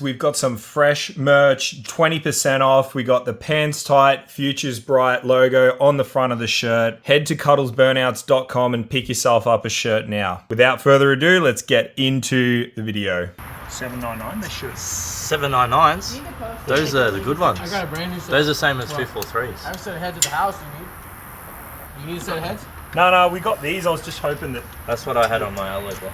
We've got some fresh merch, 20% off. We got the Pants Tight, Futures Bright logo on the front of the shirt. Head to cuddlesburnouts.com and pick yourself up a shirt now. Without further ado, let's get into the video. $7.99, they should. $7.99s? Those are the good ones. I got a brand new set. Those are the same as 243s. I have a set of heads at the house you need a set of heads? No, we got these. I was just hoping that... That's what I had on my other block.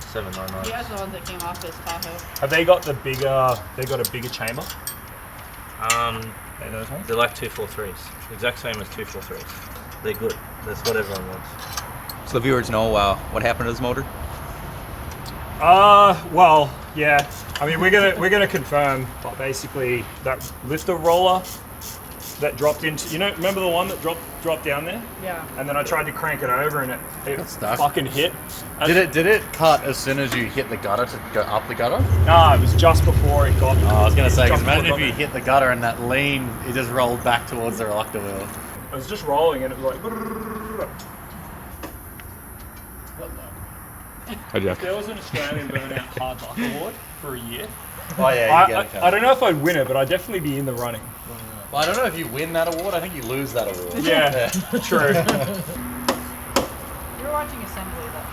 $7.99. You guys are the ones that came off this Tahoe. Have they got the bigger... They got a bigger chamber? Those ones? They're like 243s. Exact same as 243s. They're good. That's what everyone wants. So the viewers know what happened to this motor? Well, yeah. I mean, we're gonna confirm, but basically that lifter roller that dropped into, remember the one that dropped down there? Yeah. And then I tried to crank it over and it stuck. fucking hit. Did it cut as soon as you hit the gutter to go up the gutter? No, it was just before it got. I was gonna say, because just before imagine it if got you hit the gutter and that lean, it just rolled back towards the reluctor wheel. I was just rolling and it was like. There was an Australian Burnout Hard Luck Award for a year. Oh yeah, you get it. I don't know if I'd win it, but I'd definitely be in the running. Well, I don't know if you win that award. I think you lose that award. Yeah, true. You're watching assembly though.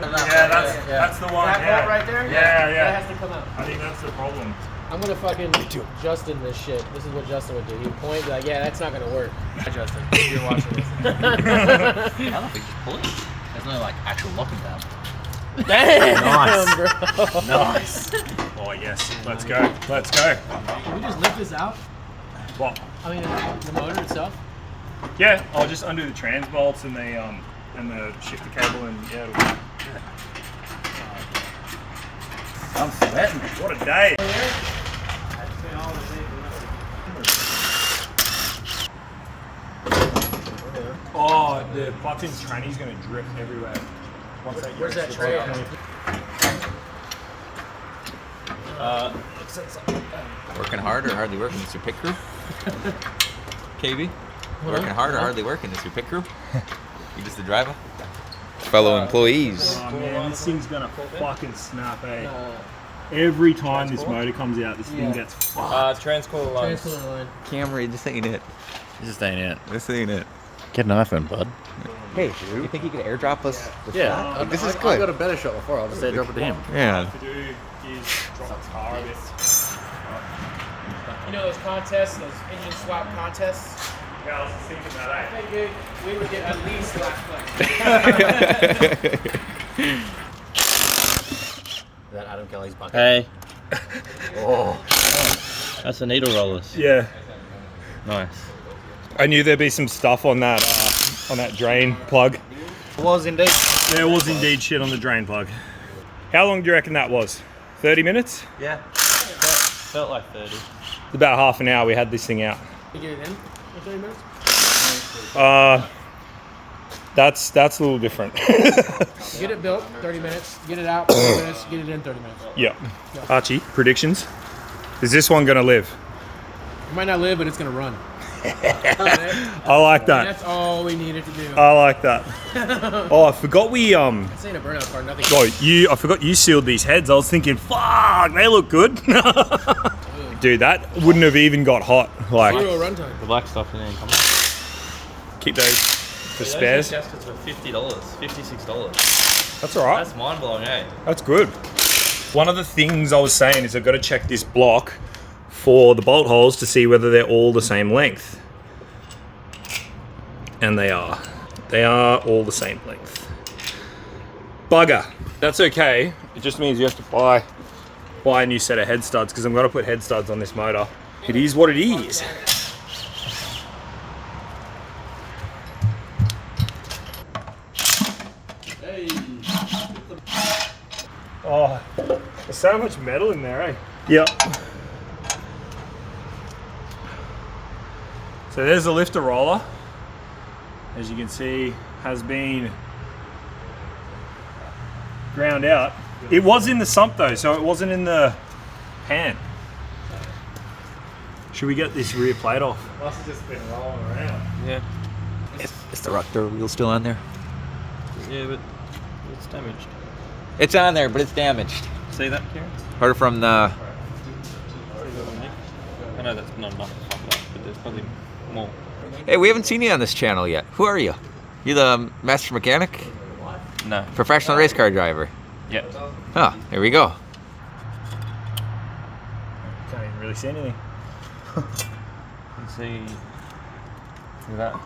Yeah, that's the one. That Yeah. bolt right there? Yeah. That has to come out. I think that's the problem. I'm gonna fucking Justin this shit. This is what Justin would do. He'd point, be like, yeah, that's not gonna work. Hi, Justin. If you're watching this. I don't think you pull it. There's no like actual locking tab. Damn, Nice. bro. Nice. Oh yes, let's go. Let's go. Can we just lift this out? What? I mean, the motor itself? Yeah, I'll just undo the trans bolts and the shifter cable and yeah. It'll be... I'm sweating. What a day! Oh, the fucking tranny's gonna drip everywhere. Where's that tray at? Working hard or hardly working? It's your pit crew? KB? Working hard or hardly working? It's your pit crew? You just the driver? Fellow employees. Oh man, this thing's gonna fucking snap, eh? Every time this motor comes out, this thing gets fucked. Transcooler lines. Transcooler line. Camry, this ain't it. Just ain't it. This ain't it. Get an iPhone, bud. Hey, you think you could airdrop us? Yeah, This is I good. got a better shot before. I'll just say drop it to him. Yeah. To do is drop the car a bit. You know those contests, those engine swap contests? Yeah, I was just thinking that, I eh? think we would get at least last place. Is that Adam Kelly's bucket? Hey, Oh. that's the needle rollers. Yeah. Nice. I knew there'd be some stuff on that drain plug. It was indeed. There was indeed shit on the drain plug. How long do you reckon that was? 30 minutes? Yeah. Felt like 30. It's about half an hour we had this thing out. You get it in 30 minutes? That's a little different. Get it built, 30 minutes. Get it out, 30 minutes. Get it in, 30 minutes. Yeah. Archie, predictions? Is this one gonna live? It might not live, but it's gonna run. I like that. That's all we needed to do. I like that. Oh, I forgot we This ain't a burnout car, nothing. Oh, I forgot you sealed these heads. I was thinking, fuck, they look good. Dude, that wouldn't have even got hot. Like, Zero runtime. The black stuff in there. Come on. keep those for spares. Those gaskets were $50, $56. That's all right. That's mind blowing, eh? That's good. One of the things I was saying is I've got to check this block for the bolt holes to see whether they're all the same length. And they are. They are all the same length. Bugger. That's okay. It just means you have to buy a new set of head studs because I'm going to put head studs on this motor. It is what it is. Oh, there's so much metal in there, eh? Yep. So there's the lifter roller. As you can see, has been ground out. It was in the sump though, so it wasn't in the pan. Should we get this rear plate off? Must have just been rolling around. Yeah. Is the rotor wheel still on there? Yeah, but it's damaged. It's on there, but it's damaged. See that, Kieran? Heard from the. See that on Nick? I know that's not enough to fuck it up, but there's probably more. Hey, we haven't seen you on this channel yet. Who are you? You the master mechanic? No. Professional race car driver? Yep. Huh, here we go. Can't even really see anything. You can see that.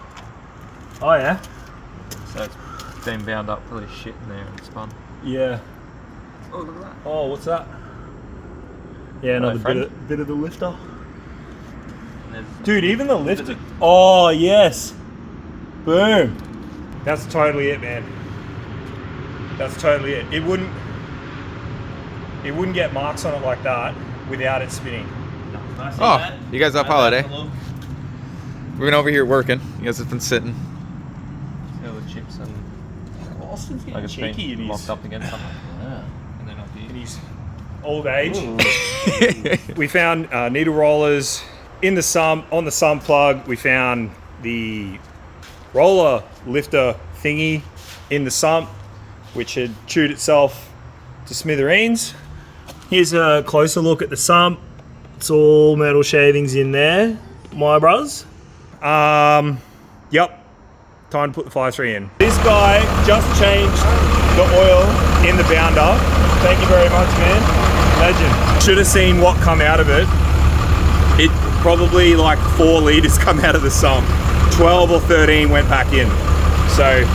Oh yeah? So it's been bound up really shit in there and spun. Yeah. Oh, look at that. Oh, what's that? Yeah, another friend. bit of the lifter. And there's Dude, even the lifter. Oh yes. Boom. That's totally it, man. That's totally it. It wouldn't get marks on it like that without it spinning. nice. Oh, you guys off holiday? We've been over here working. You guys have been sitting. See all the chips and Austin's like getting it's cheeky been in locked his, up against something. Yeah. And then up in here. his old age. We found needle rollers in the sump, on the sump plug. We found the roller lifter thingy in the sump, which had chewed itself to smithereens. Here's a closer look at the sump. It's all metal shavings in there, my bros. Yep, time to put the 5.3 in. This guy just changed the oil in the bounder. Thank you very much, man. Legend. Should have seen what come out of it. It probably like 4 liters come out of the sump. 12 or 13 went back in. So,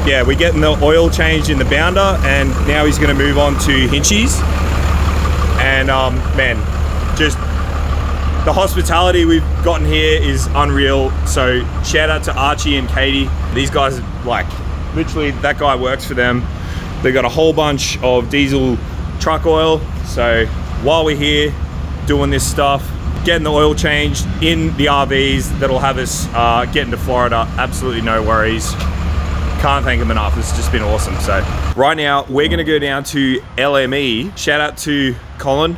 yeah, we're getting the oil changed in the bounder, and now he's going to move on to Hinchies. And man, just the hospitality we've gotten here is unreal. So shout out to Archie and Catie. These guys, like, literally, that guy works for them. They got a whole bunch of diesel truck oil. So while we're here doing this stuff, getting the oil changed in the RVs, that'll have us get into Florida. Absolutely no worries. Can't thank them enough. It's just been awesome. So right now we're gonna go down to LME. Shout out to Collin.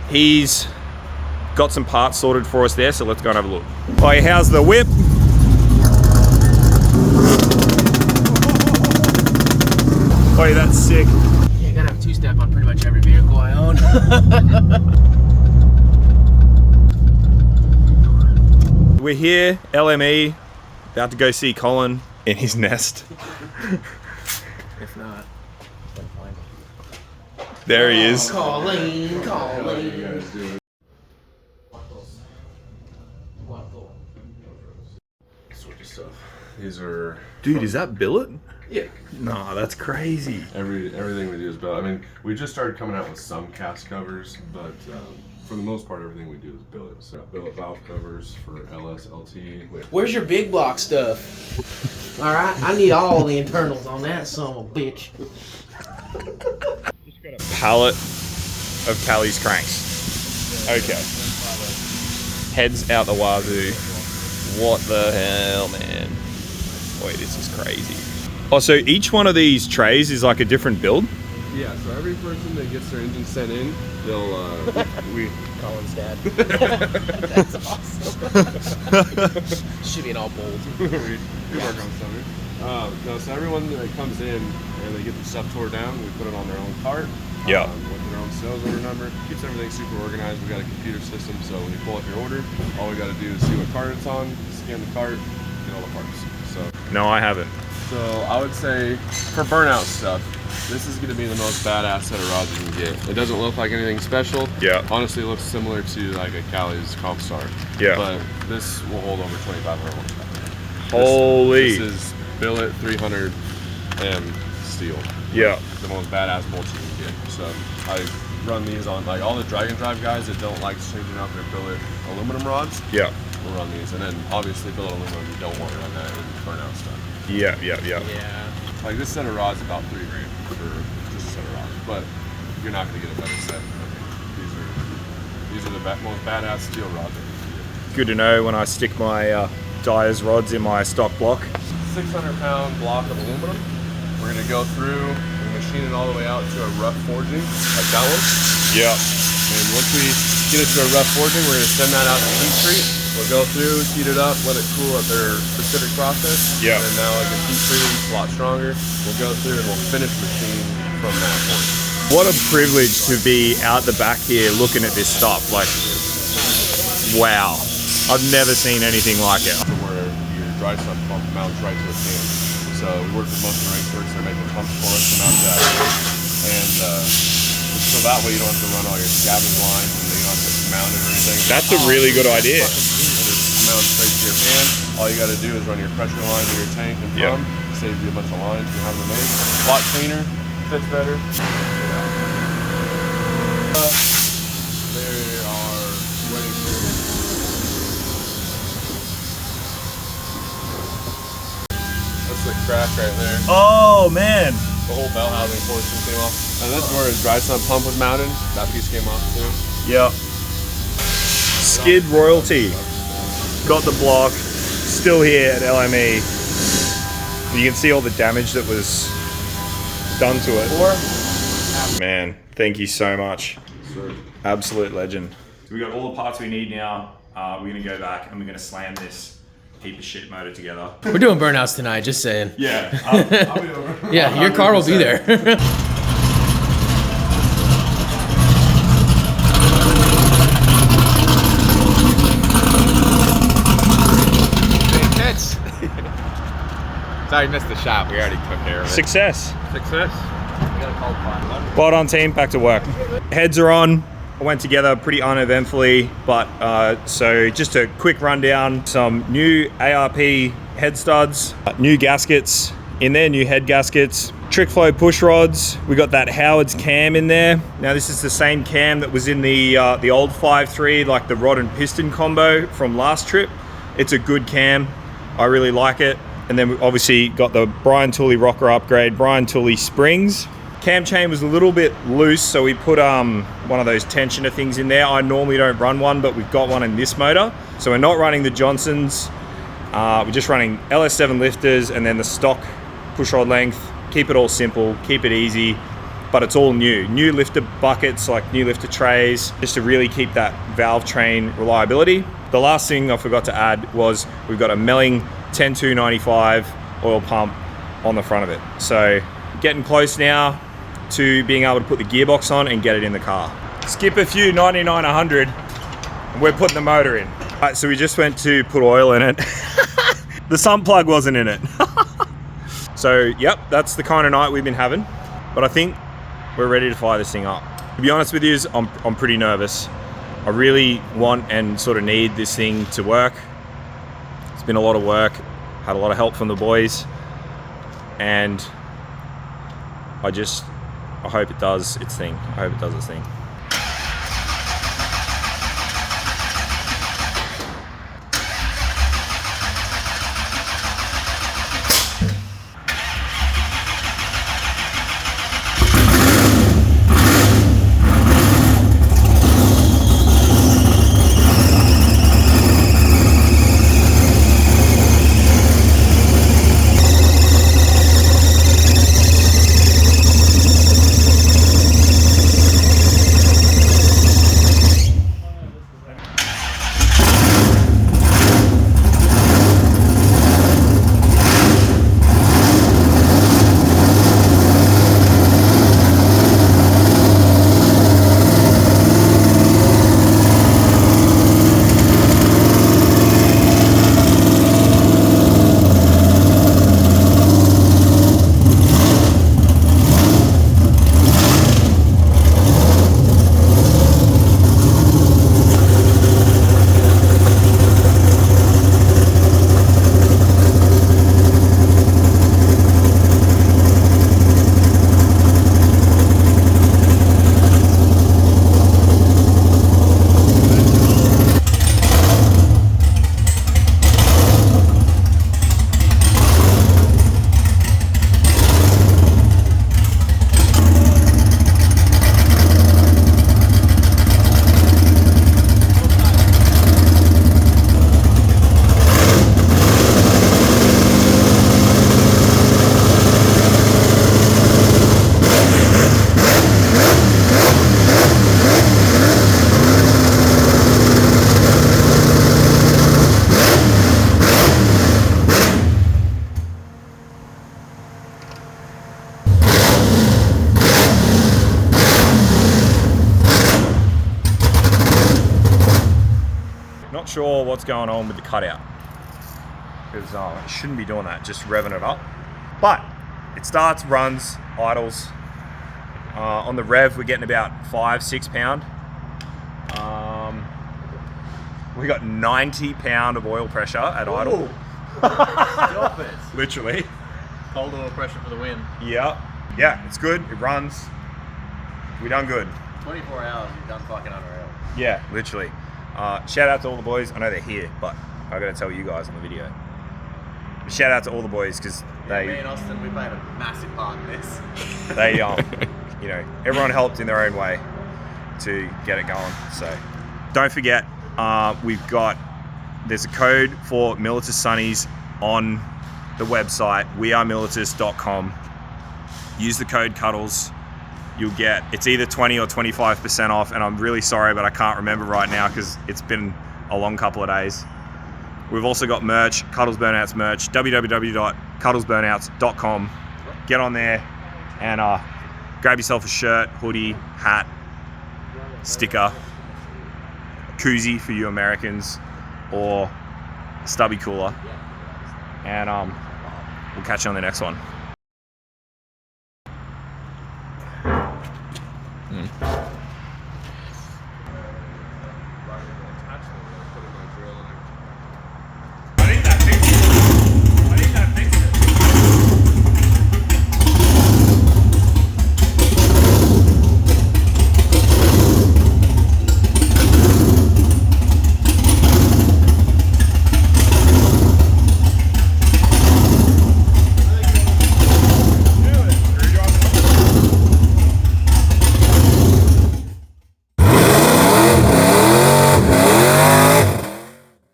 He's got some parts sorted for us there, so let's go and have a look. Oh, how's the whip? Oh, that's sick. Yeah, I gotta have two-step on pretty much every vehicle I own. We're here, LME, about to go see Collin in his nest. If not, then find it. There he is. Collin. These are Dude, is that billet? yeah. Nah, that's crazy. Everything we do is billet. I mean, we just started coming out with some cast covers, but for the most part, everything we do is billet. So billet valve covers for LS, LT. Where's your big block stuff? All right, I need all the internals on that son of a bitch. Pallet of Callie's cranks. Okay. Heads out the wazoo. What the hell, man? Boy, this is crazy. Oh, so each one of these trays is like a different build? Yeah. So every person that gets their engine sent in, they'll we. Colin's dad. That's awesome. Should be an all bold. we work on something. No, so everyone that comes in and they get the stuff tore down, we put it on their own cart. Yeah. With their own sales order number. Keeps everything super organized. We got a computer system, so when you pull up your order, all we got to do is see what cart it's on, scan the cart, get all the parts. So. No, I haven't. So I would say for burnout stuff, this is going to be the most badass set of rods you can get. It doesn't look like anything special. Yeah. Honestly, it looks similar to like a Callie's Comp Star. Yeah. But this will hold over 2,500 horsepower. Holy. This is billet 300 M steel. Yeah. The most badass bolts you can get. So I run these on like all the drag and drive guys that don't like changing out their billet aluminum rods. Yeah. We'll run these, and then obviously billet aluminum, you don't want to run that in burnout stuff. Yeah. Yeah. Like this set of rods about $3 grand for just a set of rods, but you're not going to get a better set. I mean, these are the most badass steel rods that you can get. Good to know when I stick my Dyer's rods in my stock block. 600-pound block of aluminum. We're going to go through and machine it all the way out to a rough forging, like that one. Yeah. And once we get it to a rough forging, we're going to send that out to heat treat. We'll go through, heat it up, let it cool at their specific process. Yeah. And now like the heat treatment is a lot stronger. We'll go through and we'll finish machine from that point. What a privilege to be out the back here looking at this stuff. Like, wow. I've never seen anything like it. Where your dry sump pump mounts right to the can. So we work with most of the race works. They're making pumps for us to mount that. And so that way you don't have to run all your scabbing lines and you don't have to mount it or anything. That's a really good idea. Mount straight to your pan. All you got to do is run your pressure line to your tank and Yep. pump. Saves you a bunch of lines from having to make. A lot cleaner, fits better. They are waiting for. That's the crack right there. Oh, man. The whole bell housing portion came off. And this is where his dry sump pump was mounted. That piece came off too. Yep. Skid royalty. Got the block. Still here at LME. You can see all the damage that was done to it. Man, thank you so much. Absolute legend. So we got all the parts we need now. We're gonna go back and we're gonna slam this heap of shit motor together. We're doing burnouts tonight, just saying. Yeah. I'll be over. Yeah, your car will be there. Sorry, missed the shot. We already took care of it. Success. Success. Well done, team. Back to work. Heads are on. I went together pretty uneventfully, but so just a quick rundown. Some new ARP head studs, new gaskets in there, new head gaskets, trick flow push rods. We got that Howard's cam in there. Now this is the same cam that was in the old 5.3, like the rod and piston combo from last trip. It's a good cam. I really like it. And then we obviously got the Brian Tooley rocker upgrade, Brian Tooley springs. Cam chain was a little bit loose, so we put one of those tensioner things in there. I normally don't run one, but we've got one in this motor. So we're not running the Johnsons. We're just running LS7 lifters and then the stock push rod length. Keep it all simple, keep it easy, but it's all new. New lifter buckets, like new lifter trays, just to really keep that valve train reliability. The last thing I forgot to add was we've got a Melling 10295 oil pump on the front of it. So getting close now to being able to put the gearbox on and get it in the car. Skip a few 99, 100, and we're putting the motor in. All right, so we just went to put oil in it. The sump plug wasn't in it. So yep, that's the kind of night we've been having. But I think we're ready to fire this thing up. To be honest with you, I'm pretty nervous. I really want and sort of need this thing to work. It's been a lot of work, had a lot of help from the boys, and I hope it does its thing. I hope it does its thing. sure what's going on with the cutout. Because it shouldn't be doing that, just revving it up. But it starts, runs, idles. On the rev, we're getting about 5-6 pound. We got 90 pound of oil pressure at idle. Stop it. Literally. Cold oil pressure for the win. Yeah. Yeah, it's good. It runs. We done good. 24 hours, you've done fucking unreal. Yeah, literally. Shout out to all the boys. I know they're here, but I gotta tell you guys on the video. Shout out to all the boys because Me they, and Austin, we played a massive part in this. they, you know, everyone helped in their own way to get it going. So don't forget, there's a code for Militus Sunnies on the website, wearemilitus.com. Use the code Cuddles. You'll get, it's either 20 or 25% off, and I'm really sorry, but I can't remember right now because it's been a long couple of days. We've also got merch, Cuddles Burnouts merch, www.cuddlesburnouts.com. Get on there and grab yourself a shirt, hoodie, hat, sticker, koozie for you Americans, or a stubby cooler. And we'll catch you on the next one.